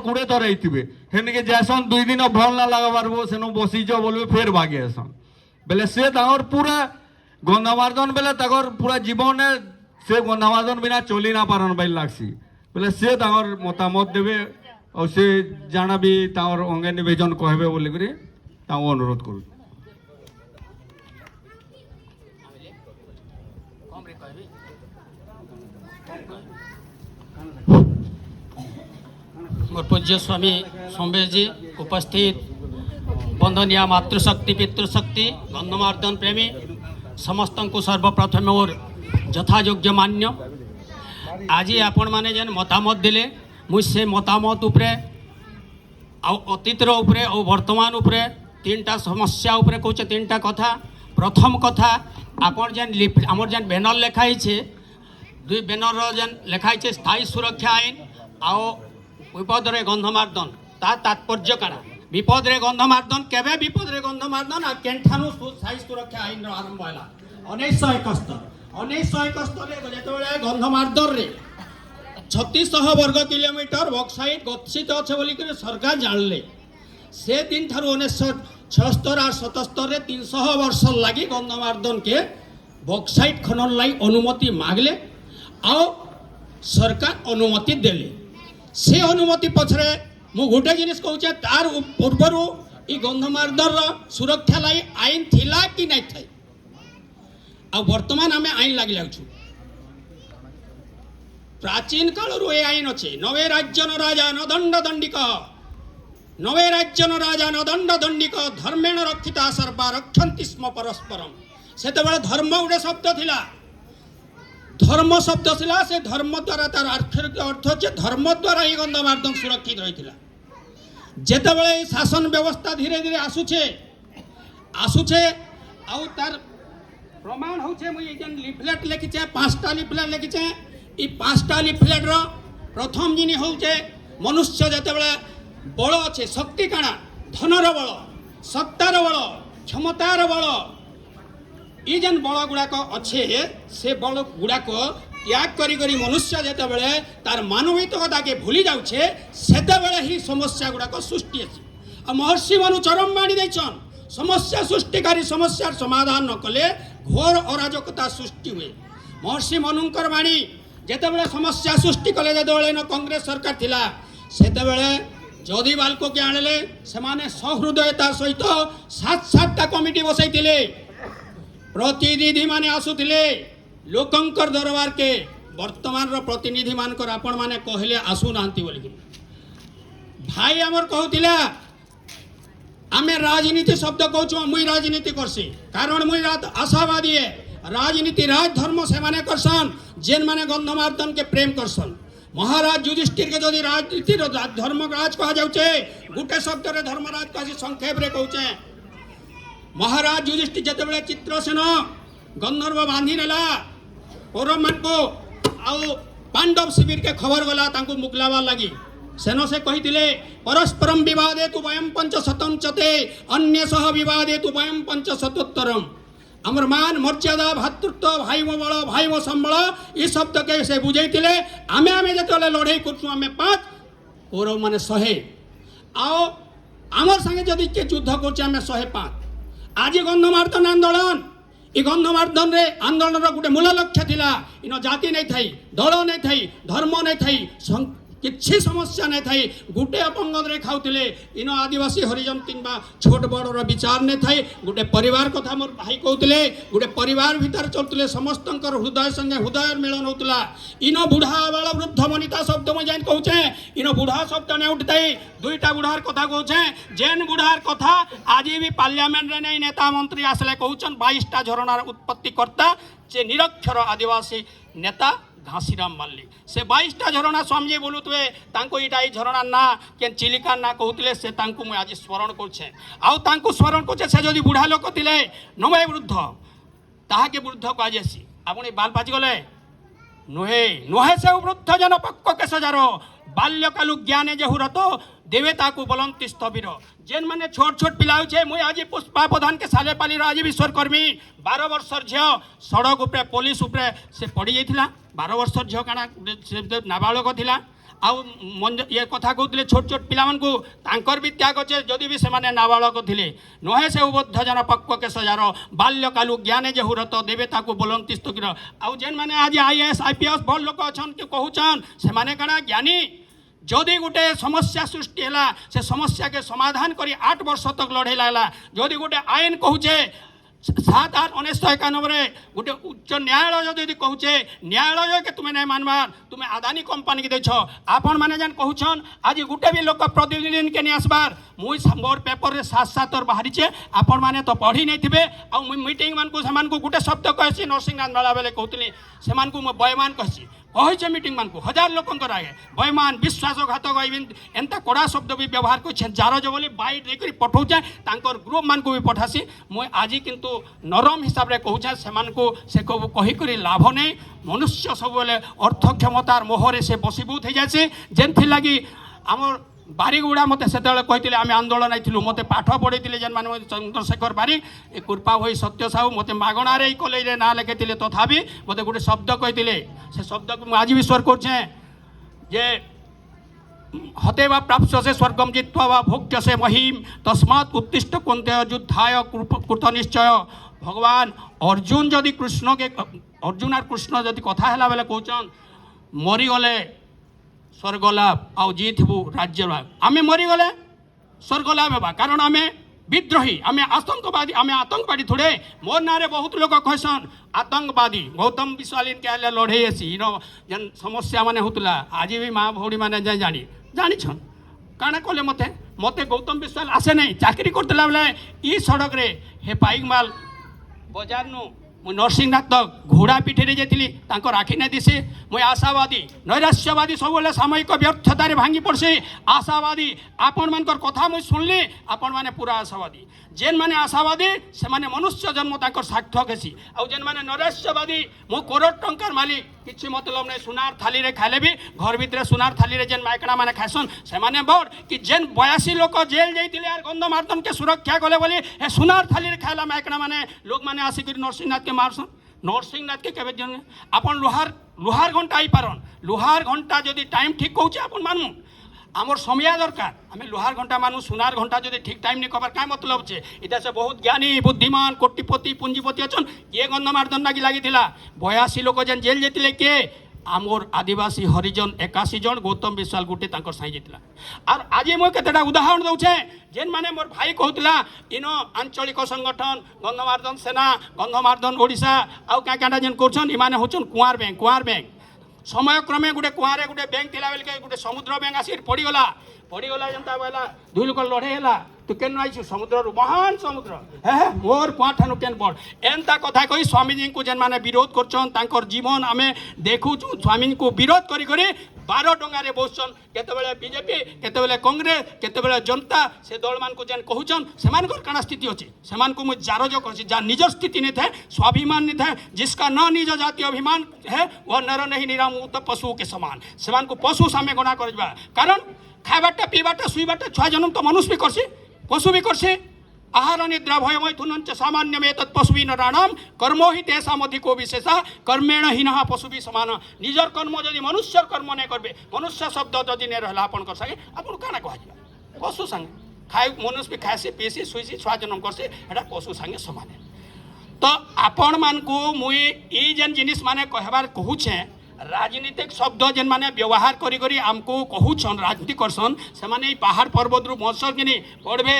10-20 थर आइथिबे हेनके जैसन 2 दिन भल ना लगाबारबो सेनो बसीज बोलबे फेर भागे आसन बेले से तांगर पूरा गंधमार्दन बेले तागर पूरा जीवन से गंधमार्दन बिना चली ना पारन बाइल लागसी बेले से तांगर मतामत देबे और से जाना भी तांगर अंगे निवेदन कहबे बोली करी तांको अनुरोध करू। पूज्य स्वामी सोमेश जी उपस्थित बंधनिया मातृशक्ति पितृशक्ति गंधमार्दन प्रेमी समस्त को सर्वप्रथम और यथायोग्य मान्य आज आपण मैंने जेन मतामत दिले मुझसे मतामत उपरे अतीतर उपरे और वर्तमान उपरे 3टा समस्या उपरे कहचे 3टा कथा। प्रथम कथा आपण जेन आमर जेन बैनर लेखाई छे 2 बैनर जेन लेखाई स्थायी सुरक्षा आईन आओ विपदरे गंधमार्दन ता तात्पर्य काना विपदरे गंधमार्दन केबे विपदरे गंधमार्दन आ केनठानु स्थायी सुरक्षा आईन आरंभ होला 1971 रे जेतेबेले गंधमार्दन रे 3600 वर्ग किलोमीटर बक्साइट गच्छित अच्छे बोली सरकार जानले से दिन ठारू 1976 और 77 रे 300 वर्ष लगी गंधमार्दन के बक्साइट खनन लाई अनुमति मांगले आओ सरकार अनुमति देले से अनुमति पछरे मु गोटे जिनिस कहूचे तार पूर्वर ई गंधमार्दन सुरक्षा लाई आईन थिला कि नहीं थाई आ वर्तमान आमे आईन लागी लागछु प्राचीन काल ए आईन अच्छे नवे राज्य न राजा न दंड दंडिक नवे राज्य न राजा न दंड दंडिक धर्मेण रक्षिता सर्वा रक्षन्ति स्म परस्परम से धर्म गोटे शब्द थिला धर्म शब्द थिला से धर्म द्वारा तार अर्थ अच्छे धर्म द्वारा ही गंधमार्दन सुरक्षित रही जेतेबेले शासन व्यवस्था धीरे धीरे आसुचे आउ तार प्रमाण होचे मुई एजन लिफलेट लिखिचे 5टा लिफलेट लिखिचे ई 5टा लिफलेट रो प्रथम जिनी होचे मनुष्य जेतेबेले बल अच्छे शक्ति काना धनर बल सत्तार बल क्षमतार बल ई जेन बल गुड़ाक अच्छे से बल गुड़ाक त्याग करी करी मनुष्य जेतेबेले तार मानविकता के भूली जाउछे सेतेबेले ही समस्या गुड़ाक सृष्टि अछि आ महर्षि मनु चरम बाणी दैछन समस्या सृष्टिकारी समस्यार समाधान न कले घोर अराजकता सृष्टि हुए महर्षि मनुंकर बाणी जेतेबेले समस्या सृष्टि कले जेतेबेले न कांग्रेस सरकार थिला सेतेबेले जदि बालको के आनले सेमाने सहृदयता सहित 7-7टा कमिटी बसैतिले प्रतिनिधि माने आसुतिले लोकंकर दरबार के वर्तमान रो प्रतिनिधि मानकर आपण माने कहले आसु नांती बोली भाई हमर कहतिला आमे राजनीति शब्द कहछु मुई राजनीति करसी कारण मुई आशावादी है राजनीति राजधर्म से माने करसन जेन माने गंधमार्दन के प्रेम करसन महाराज युधिष्ठिर के जदि राजनीति धर्म राज कहा जाउचे गुटे शब्द रे धर्मराज कहि संक्षेप रे कहउचे महाराज युधिष्ठिर जेतेबेले चित्रसेन गंधर्व बांधी नेला कौरव मान को आउ पांडव शिविर के खबर गला तांको मुकलावा लगी सेनो से कहितिले परस्परम विवादे तु वयम पंचशतम चते अन्य सह विवादे तु वयम पंचशतोत्तरम अमर मान मर्यादा भातृत्व भाई मो बल भाई मो संबल ये शब्द के से बुझेतिले आमे आमे जेतले लड़ाई करछु आमे 5 कौरव माने 100 आओ आमर संगे जदि के युद्ध करछ आमे 105 आज गंधमार्दन आंदोलन ई गंधमार्दन रे आंदोलन रो गुटे मूल लक्ष्य थिला इनो जाति नै थाई दल नै थाई धर्म नै थाई किसी समस्या नहीं थी गोटे अपंगद रे खाऊले इन आदिवासी हरिजन किंबा छोट बड़ विचार नहीं थी गोटे परिवार कथा मोर भाई कहते गोटे परिवार भितर चलते समस्त हृदय संगे हृदय मिलन होता इन बुढ़ा बाल वृद्ध वनिता शब्द मैं जान कहूचे इन बुढ़ा शब्द नहीं उठता 2टा बुढ़ार कथा कहूचे जेन बुढ़ार कथा आज भी पार्लियामेंट रे नहीं नेता मंत्री आसले कहूचन 22टा झरणार उत्पत्ति करता जे निरक्षर आदिवासी नेता घासीराम माल्ली से 22टा झरणा स्वामी बोलुए यहाँ झरणा ना के चिलिका ना कहते से मुझे आज स्मरण करे आउ स्मरण करे से जदि बुढ़ा लोक थे नवे वृद्ध ताके वृद्ध कहुसी आप बाल पाचि गले नुहे नुहे से वृद्ध जन पक्क केश जार बाल्यकालु ज्ञाने जेहु रत देवे ताकू बोलती स्थवीर जेन मैंने छोट छोट पिला मुझे आज पुष्पा प्रधान के साले पाली आज विश्वकर्मी 12 वर्षर झील सड़क उपरे पुलिस उपरे से पड़ जाता 12 वर्षर झील काना नाबालक थिला ये कथा कहते छोट छोट पिलामानकु तांकर भी त्याग अच्छे जदि भी से नाबालक थे नुहे से उबद्ध जन पक्व के सजार बाल्यकालु ज्ञाने जे हुरत देवे ताकू बोलती स्तुकीर आउ जेन मैंने आज IAS IPS बड़ लोक अच्छा कहून से माने कणा ज्ञानी जदि गोटे समस्या सृष्टि है से समस्या के समाधान करी 8 वर्ष तक लड़े लगला जदि गोटे आईन कहूचे 7/8/1991 गोटे उच्च न्यायालय जदि कहूचे न्यायालय के तुम्हें नहीं मानबार तुम्हें अदानी कंपनी के देछ आपण मैंने जान कहून आज गोटे भी लोक प्रतिनिधि के नहीं आसबार मुई मोर पेपर रे 7 और बाहरी आपण मैंने तो पढ़ी नहीं थे आ मीटिंग मान को गोटे शब्द कहे नरसिंहनाथ मेला बेले कहती से बयमान कही कही मीटिंग मान को 1000 लोक आगे बयमान विश्वासघातक एंता कड़ा शब्द भी व्यवहार कर जार जो बोली बाइट देकर पठाऊे ग्रुप मान को भी पठासी मुई आज किंतु नरम हिसाब से कहूँ से कहीकर लाभ नहीं मनुष्य सब बेले अर्थ क्षमतार मोहरे से बसीभूत हो जाए जेन लगी आमर बारिकगुड़ा मत से कहते आम आंदोलन आईलु मत पाठ पढ़े जेन मैंने चंद्रशेखर बारिक कृपा भई सत्य साहू मत मागणार कॉलेज ना लिखे तथापि मत गोटे शब्द कहते से शब्द को आज भी स्वर कर हते वा प्राप्त से स्वर्गम जित्वा वा भोग्य से महिम तस्मात् उत्तिष्ठ कुंते युद्धाय कृत निश्चय भगवान अर्जुन जदि कृष्ण के अर्जुन और कृष्ण जदि कथा है बेले कहन मरीगले स्वर्ग लाभ आउ जीतबू राज्य लाभ आम मरीगले स्वर्ग लाभ होगा कारण आम विद्रोही आम आतंकवादी थोड़े मोर ना बहुत लोग कहसन आतंकवादी गौतम विश्वालीन के लड़े आसी जेन समस्या माने होतला आज भी माँ भौणी मैंने जानिछन काଣା कले मते गौतम विश्वाल आसे नहीं चाकरी करते बेले ई सड़क रे हे पाइकमाल बजार नु मुझे नरसिंहनाथ तक घोड़ा पिठे जाती आखि नहीं दिशे मुझे आशावादी नैराश्यवादी सब सामयिक व्यर्थतार भांगी पड़से आशावादी आपण मान कथा मुझे शुणली आपण मैंने पूरा आशावादी जेन मैंने आशावादी से माने मनुष्य जन्म तक सार्थक हेसी आउ जेन मैंने नैराश्यवादी मु करोड़ टंकार मालिक किसी मतलब नहीं सुनार थाली रे खाले भी घर भितर सुनार थाली रे जेन माइकड़ा मैंने खासन से माने बड़ कि जेन 82 लोक जेल जाइए यार गंधमार्दन के सुरक्षा कले बोली सुनार थाली रे खाला माइकड़ा मैंने लोग मैंने आसिक नरसिंहनाथ के मारसन नरसिंहनाथ के केवे जन आपन लोहार घंटा आई पारन लोहार घंटा जदि टाइम ठीक कहूँ आपन मानू आमर समय दरकार आम लोहार घंटा मानू सुनार घंटा जदि ठीक टाइम नहीं कबार क्या मतलब है इतना से बहुत ज्ञानी बुद्धिमान कोटिपति पुंजीपति अच्छा ये गंधमार्दन नागी लगी 82 लोक जेन जेल जाते किए आमर आदिवासी हरिजन 81 जन गौतम विश्वाल गोटे साई जाता और आज मुझे केतेटा उदाहरण दूचे जेन माने मोर भाई कहला इन आंचलिक संगठन गंधमार्दन सेना गंधमार्दन ओडिशा आउ क्या क्या जेन कर इमाने होचन कुआर बैंक समय क्रमे गोटे कुआरे गोटे बैंक थिला बेलके गोटे समुद्र बैंक आसी पड़ीगला जनता बोला 2 लोक लड़े है तू केन आई समुद्र महान समुद्र है मोर कुआ ठानु केन बड़ एंता कथा कही स्वामीजी को जेन माने विरोध कर जीवन आम देखु स्वामी को विरोध करी 12 टंगारे बसछन केतेबेले बीजेपी केतेबेले कांग्रेस केतेबेले जनता से दल मान को जेन कहूचन सेमानकर काना स्थिति अछि सेमान को मु जारज करछि जा निज स्थिति नहीं था स्वाभिमान नहीं था जिसका न निज जाति अभिमान है वह नर नहीं निरामूत पशु के समान सेमान को पशु सामे गणा करबा कारण खाइबाटा पीबाटा सुइबाटा छुआ जन्म तो मनुष्य भी करछि पशु भी करछि आहार निद्रा भय मैथुन सामान्य तत्पशुवी नाणाम कर्मो ही तेषामधिको विशेषा कर्मेण हीनः पशु भी समान निजर कर्म जदि मनुष्य कर्म नहीं करबे मनुष्य शब्द जदि नहीं रहा आपन कर सके आपन काना कह पशु संगे खाए मनुष्य भी खाएसी पीसी शुईसी छुआ जन्म करसी एटा पशु संगे समान तो आपण मान को मुई ई जेन जिनिस माने कहबार कहूछे राजनीतिक शब्द जेन माने व्यवहार करी करी आमको कहूछन राजनीति करसन से माने पहाड़ पर्वत रु मत्सर किनी पढ़बे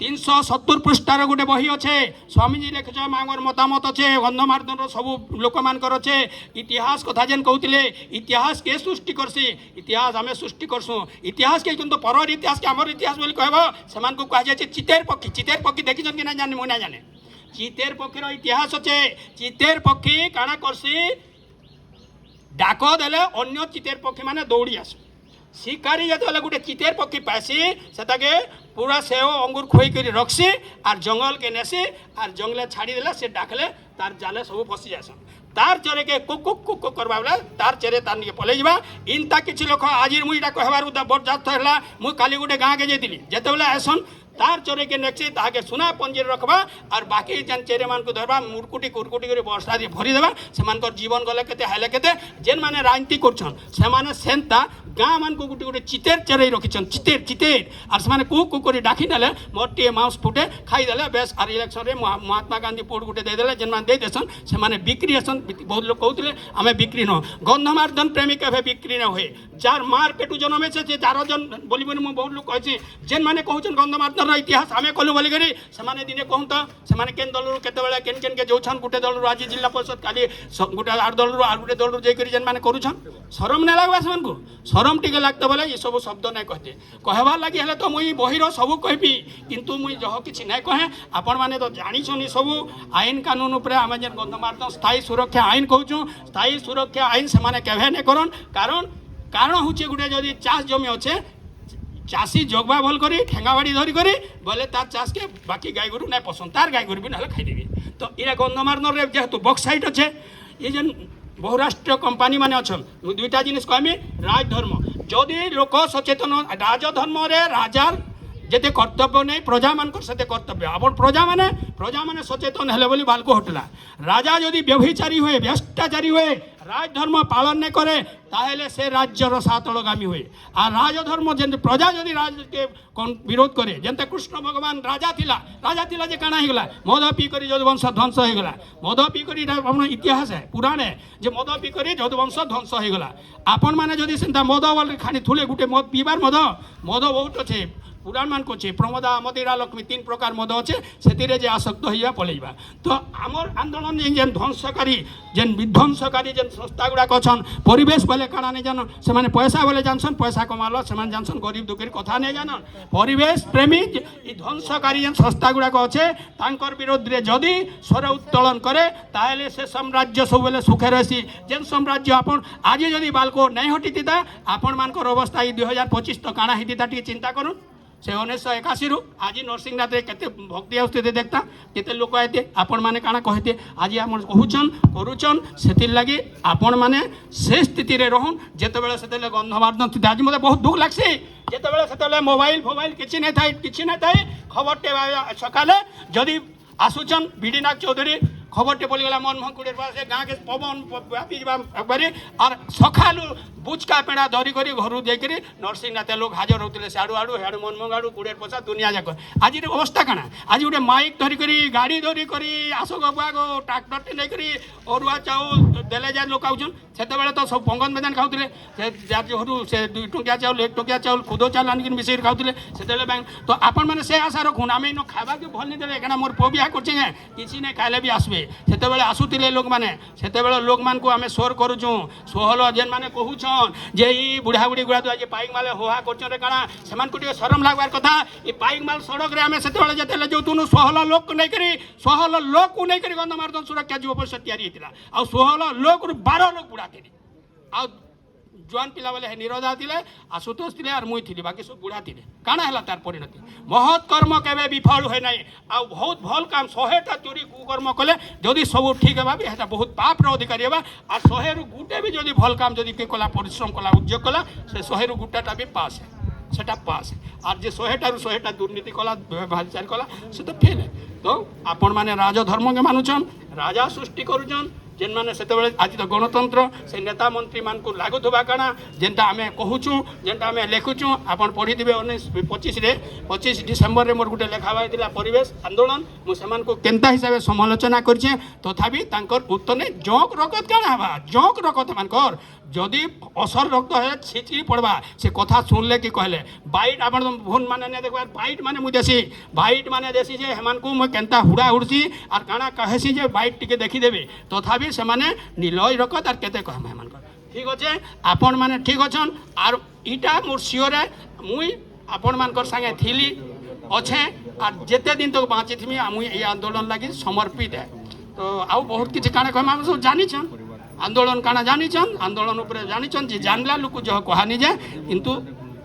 370 पृष्ठार गोटे बही अच्छे स्वामीजी लिखिछ मांगर मतामत अच्छे गंधमार्दन सब लोक मानकर अच्छे इतिहास कथा जेन कहते इतिहास के सृष्टि करसी इतिहास आम सृष्टि करसु इतिहास के किंतु पर इतिहास के आमर इतिहास बोली कहब से कह जाए चितेर पक्षी देखी कि ना जाने मुझे ना जाने चितेर पक्षीर इतिहास अच्छे चितेर पक्षी काଣା करसी डाक देले अन्य चितेर पक्षी माने दौड़ी आस शिकारी जो गोटे चितेर पक्षी पासी से पूरा सेव अंगूर खोई कर रखसी और जंगल के नेसी और जंगले छाड़ीदे से डाकले तार जाले सब फसी जासन तार चरे के कुक कुक कुक कुक करवा बेला तार चेरे तार निके पलै जावा इनता किछि लोक आज मुझे कहबार बरजात है मुझे काली गोटे गाँ के जाइली जिते बेले आसन तार चोरे के नेक्सी ताके सुना पंजी रखबा और बाकी जेन चेरे मान को धरबा मुरकुटी कुरकुटी करे वर्षा दी भरी देबा से मानकर जीवन गले केते हाले केते जेन माने राजनीति करछन से माने सेंता गाँ मान को गुटे गुटे चितेर चेरे रखिछन चितेर चितेर और से माने कु करे डाकी देले मोटे माउस फुटे खाई देले बेस और इलेक्शन रे महात्मा गांधी पोड गुटे दे देले जेन मान दे देसन से माने बिक्री हसन बहुत लोग कहउतले हमें बिक्री न गंधमार्दन प्रेमी केभे बिक्री न होए जार मार पेटू जनमे से 4 जन बोली बोली मु बहुत लोग कहछि जेन माने कहउछन गंधमार्दन इतिहास हमें कहलु बोली करी से माने दिने कहूं त से माने केन दलरु केते बेला केन केन के जोछन गुटे दलरु आज जिला परिषद काली गुटे आर दलरु आर गुटे दलरु जे करी जेन माने करूछन शरम न लागबा से मानको शरम टिके लागत बोले ये सब शब्द नै कहते कहबा लागि हले तो मुई बहिरो सब कहबी किंतु मुई जह किछि नै कहे आपण माने तो जानि छनी सब आईन कानून ऊपर आमे जेन गंधमार्दन स्थायी सुरक्षा आईन कहूछु स्थायी सुरक्षा आईन से माने केभे नै करन कारण होचे गुटे जदी चाष जमी अच्छे चाषी जगवा भल करी ठेंगा बाड़ी धरी करी बोले तार चाष के बाकी गाय गोरु नहीं पसंद तार गाय गोरु भी ना खाईदेवी तो इरा गंधमार्दन रे जेहेतु बक्साइट अच्छे ये जेन बहुराष्ट्रीय कंपानी माने अच्छन दुईटा जिनिस कहमी राजधर्म जदि लोक सचेतन राजधर्म रे राजार जेते कर्तव्य नहीं प्रजा मान से कर्तव्य आप प्रजा माने सचेतन हेले बोली बालको हटला राजा जदि व्यभिचारी हुए भ्रष्टाचारी हुए राजधर्म पालन नहीं करे ताहेले से राज्यर सातलगामी हुए आ राजधर्म जेन प्रजा जदि राज के विरोध करे जेनते कृष्ण भगवान राजा थिला जे काना हिगला मद पी करी यदुवंश ध्वंस होगला मद पी करी इतिहास है पुराण है जे मद पी करी यदुवंश ध्वंस होगला आपण माने जदि सेंता मद वाले खानी थुले गुटे मद पीबार मद बहुत अच्छे पुराण मान को प्रमोदा मदिरा लक्ष्मी 3 प्रकार मद अच्छे से आसक्त होइबा पलैबा तो आमर आंदोलन जेन ध्वंसकारी जेन विध्वंसकारी जेन संस्था गुड़ाक अच्छन परिवेश बोले काना नहीं जान से माने पैसा बोले जानसन पैसा कमालो से माने जानसन गरीब दुखीर कथा नहीं जान परिवेश प्रेमी ध्वंसकारी जेन संस्था गुड़ाक अच्छे तांकर विरोध रे जदि स्वर उत्तोलन करे ताहेले से साम्राज्य सब बेले सुखे रहसी जेन साम्राज्य आपण आज जदि बालको नहीं हटिता आपण मानकर अवस्था 2025 तो काना हिता टी चिंता करूँ से 1981 आज नरसिंहनाथ केते भक्ति आउस्थिति देखता केते लोक आते आपण माने काना कहते आज आम कहूचन करूचन सेतिर लगी आपण माने से स्थिति रे रहन जेते बेले सेते गंधमार्दन स्थिति आज मते बहुत दुख लागसी जेते बेले सेते मोबाइल किछि नै थाई खबरटे सकाले जदि आसुचन बीडीनाथ चौधरी खबरटे बोलीगला मनमोहन कुड़े पास गाँ के पवन व्यापी जाए और सकालू बुचका पेड़ा धरी कर घर जाकर नरसिंहनाथ लोग हाजर होते साड़ू आड़ू हेड़ू मनमोहन आड़ू कुड़े पचा दुनिया जाक आज अवस्था काना आज गोटे माइक धरिक गाड़ी धरिक आसो गो ट्राक्टर लेकर अरुआ चाउल देले जाए लोक आउन से तो सब पंगन बेदान खाऊे से 2 टंकिया चाउल 1 टंकिया चाउल खुद चाउल आनिक मिसई खाऊे से तो आपण मैंने से आशा रखुन आम इन खावा के भल नहीं देवे क्या मोर पुओ बिहा कर किसी नहीं खाइले भी आसबे से आसुले लोक मैंने से लोक मान को आम स्वर करुचु सोहल जेन मैंने कहून जे बुढ़ा बुढ़ी गुड़ा तो आज पाइक माले होहा कर काना से शरम लगवार कथा ये पाइक माल सड़क रे आम से जो सोहल लोक को नहीं करी सोहल लोक को नहीं करी गंधमार्दन सुरक्षा युव परिषद तैयारी आ सोहल लोक 12 लोग बुढ़ा थी आ जुआन पिला बेले निरोधा थिले आशुतोष थिले और मुई थिली बाकी सब बुढ़ा थिले काना हला तार परिणति महत् कर्म केबे विफल होय नै आ बहुत भल काम 100टा चोरी कुकर्म कले जदि सब ठीक हेबा हेता बहुत पाप रो अधिकारी हेबा आ 100 रु गुटे भी जदि भल काम जदि के कला परिश्रम कला उद्योग कला से 100 रु गुटाटा भी पास है सेटा पास है और जे 100टा रु 100टा दुर्नीति कला भाईचार कला से तो फेल है तो आपण माने राजधर्म के मानुछन राजा सृष्टि करूछन जेन माने से आज तो गणतंत्र से नेता मंत्री मान को लागुवा काना जेनटा आम कहूँ जेनटा आम लिखुचु आपन पढ़ी थे 25 डिसेम्बर रे मोर गुटे लेखा होता परिवेश आंदोलन मुझे को केनता हिसाब से समालोचना करे तथापि उत्तर नहीं जंक रगत क्या हवा जंक रगत मानकर जदि असर रक्त है छिचरी पड़वा से कथा सुनले कि कहले बाइट आप भून माने नहीं देखो बाइट माने मुझे देसी बाइट माने देसी जे हेमान को मैं केनता हुड़ा हुड़सी और काना कहेसी जे बाइट टिके देखीदेवी तथापि से माने निलय रकत और केते कहम हेमान ठीक अच्छे आपण माने ठीक अच्छन और इटा मोर सियोर है मुई आपण मानकर संगे थिली अच्छे और जेते दिन तक बाँची थी मुई ये आंदोलन लगी समर्पित है तो आउ बहुत किसी काना कहम हम सब जानिछन आंदोलन काना जानिछन आंदोलन ऊपर जानिछन जे जानला लोक जो कहानी जाए किंतु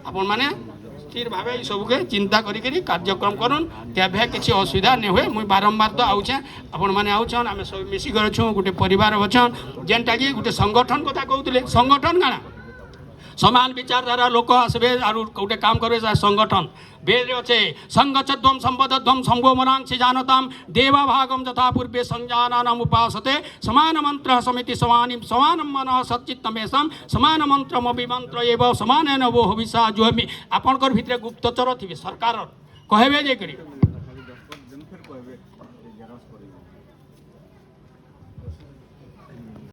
आपण माने स्थिर भाव सबके चिंता करी कार्यक्रम करन केभे किसी असुविधा नहीं हुए मुई बारंबार तो आउछे आपण माने आउछन आमे सब मिसिकर छु गोटे परिवार अछन जेनटा कि गोटे संगठन कथा कहउतले संगठन काना समान विचारधारा लोक आसबे आर गोटे काम करबे संगठन वेद अच्छे संगच्छध्वम संपदध्वम संगोमनांसी जानताम देवा भागम यथा पूर्वे संजानानाम उपासते समान मंत्र समिति समानी समान मन सच्चित्तमेशम समान मंत्र अभिमंत्र एवं समान वो हविषा जो आपणकर भितर गुप्तचर थी सरकार कहबे जे करी